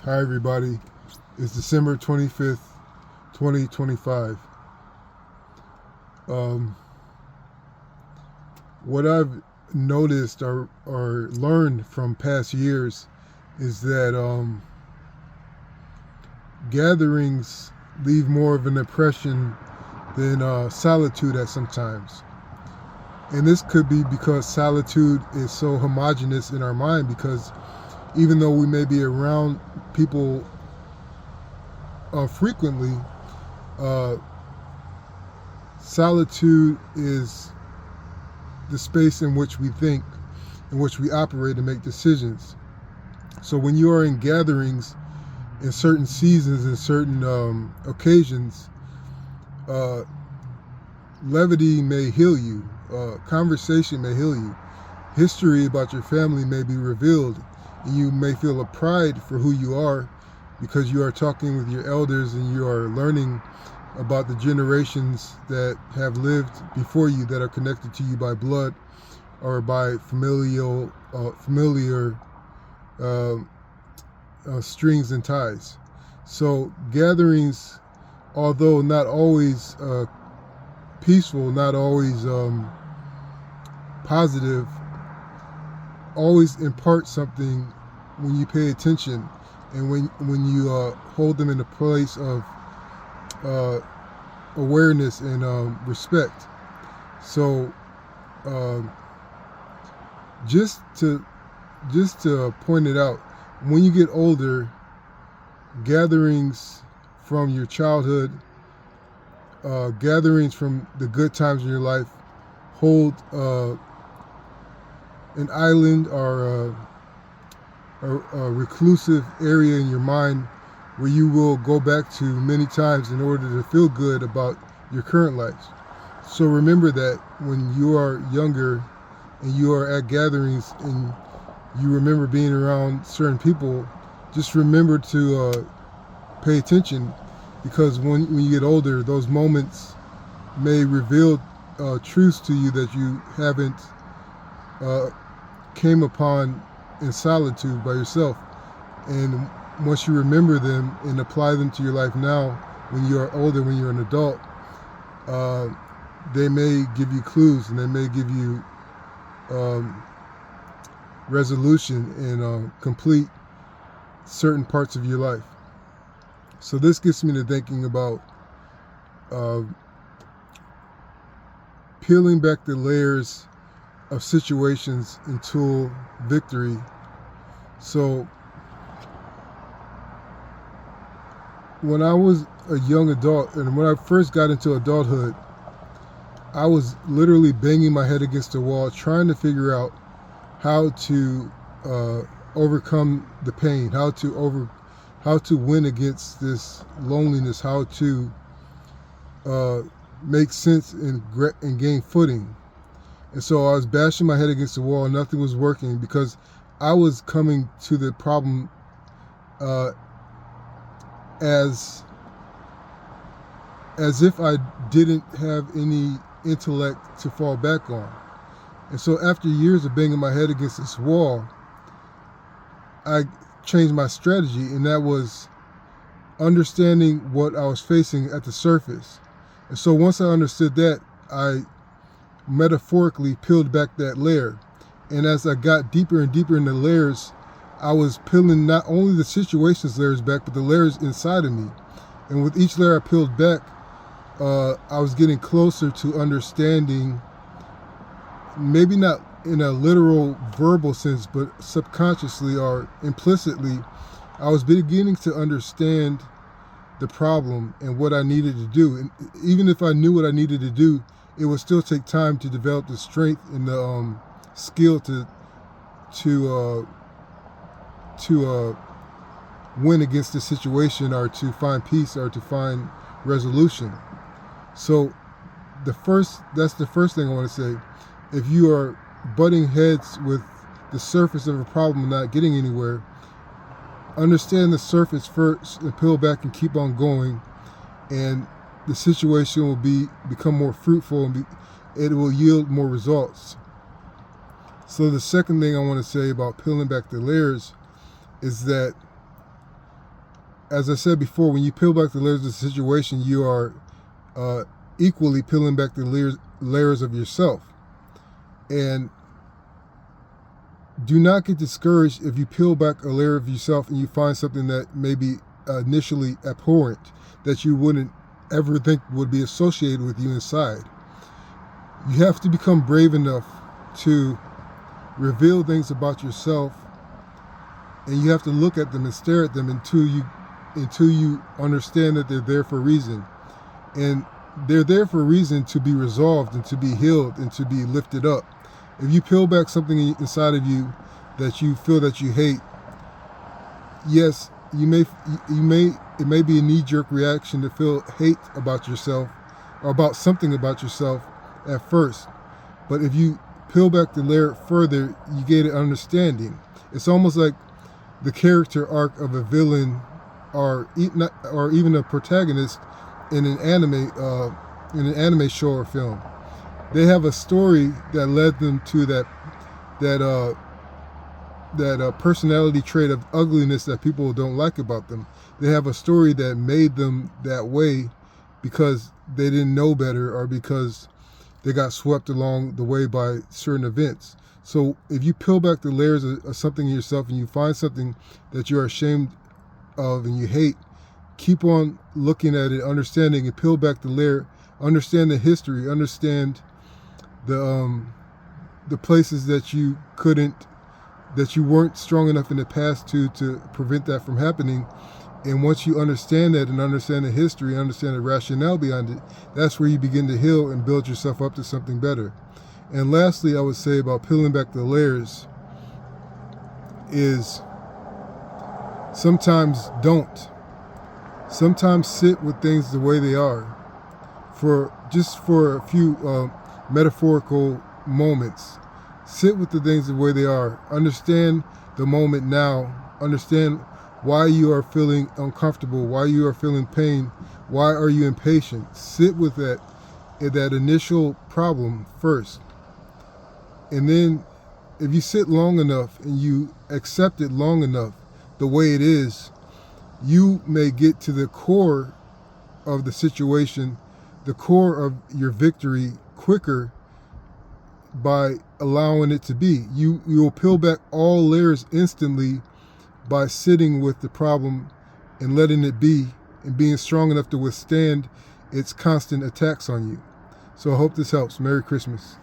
Hi everybody, it's December 25th, 2025. Um, what I've noticed or learned from past years is that gatherings leave more of an impression than solitude at sometimes. And this could be because solitude is so homogenous in our mind, because even though we may be around people frequently, uh, solitude is the space in which we think, in which we operate and make decisions. So when you are in gatherings in certain seasons and certain occasions, uh, levity may heal you, conversation may heal you, history about your family may be revealed, and you may feel a pride for who you are because you are talking with your elders and you are learning about the generations that have lived before you, that are connected to you by blood or by familiar uh, strings and ties. So gatherings, although not always peaceful, not always positive, always impart something when you pay attention and when you hold them in a place of uh, awareness and respect. So um, just to point it out, when you get older, gatherings from your childhood, gatherings from the good times in your life hold an island or a reclusive area in your mind where you will go back to many times in order to feel good about your current life. So remember that when you are younger and you are at gatherings and you remember being around certain people, just remember to pay attention, because when you get older, those moments may reveal truths to you that you haven't uh, came upon in solitude by yourself. And once you remember them and apply them to your life now, when you are older, when you're an adult, uh, they may give you clues and they may give you um, resolution and complete certain parts of your life. So this gets me to thinking about uh, peeling back the layers of situations until victory. So when I was a young adult and when I first got into adulthood, I was literally banging my head against the wall trying to figure out how to overcome the pain, how to win against this loneliness, how to uh, make sense and gain footing. And so I was bashing my head against the wall, and nothing was working because I was coming to the problem uh, as if I didn't have any intellect to fall back on. And so after years of banging my head against this wall, I changed my strategy, and that was understanding what I was facing at the surface. And so once I understood that, I metaphorically peeled back that layer. And as I got deeper and deeper in the layers, I was peeling not only the situation's layers back, but the layers inside of me. And with each layer I peeled back, I was getting closer to understanding, maybe not in a literal verbal sense, but subconsciously or implicitly, I was beginning to understand the problem and what I needed to do. And even if I knew what I needed to do, it would still take time to develop the strength and the skill to win against the situation, or to find peace, or to find resolution. So that's the first thing I want to say. If you are butting heads with the surface of a problem and not getting anywhere, understand the surface first and peel back and keep on going, and the situation will become more fruitful and it will yield more results. So the second thing I want to say about peeling back the layers is that as I said before, when you peel back the layers of the situation, you are equally peeling back the layers of yourself. And do not get discouraged if you peel back a layer of yourself and you find something that may be initially abhorrent, that you wouldn't ever think would be associated with you inside. You have to become brave enough to reveal things about yourself, and you have to look at them and stare at them until you understand that they're there for a reason. And they're there for a reason to be resolved and to be healed and to be lifted up. If you peel back something inside of you that you feel that you hate, yes, it may be a knee-jerk reaction to feel hate about yourself or about something about yourself at first. But if you peel back the layer further, you get an understanding. It's almost like the character arc of a villain or even a protagonist in an anime show or film. They have a story that led them to that personality trait of ugliness that people don't like about them. They have a story that made them that way because they didn't know better or because they got swept along the way by certain events. So if you peel back the layers of something in yourself and you find something that you're ashamed of and you hate, keep on looking at it, understanding, and peel back the layer, understand the history, understand the places that you weren't strong enough in the past to prevent that from happening. And once you understand that and understand the history, understand the rationale behind it, that's where you begin to heal and build yourself up to something better. And lastly, I would say about peeling back the layers is sometimes don't. Sometimes sit with things the way they are for a few metaphorical moments. Sit with the things the way they are. Understand the moment now. Understand why you are feeling uncomfortable, why you are feeling pain, why are you impatient. Sit with that initial problem first. And then if you sit long enough and you accept it long enough the way it is, you may get to the core of the situation, the core of your victory quicker by allowing it to be. You will peel back all layers instantly by sitting with the problem and letting it be and being strong enough to withstand its constant attacks on you. So I hope this helps. Merry Christmas.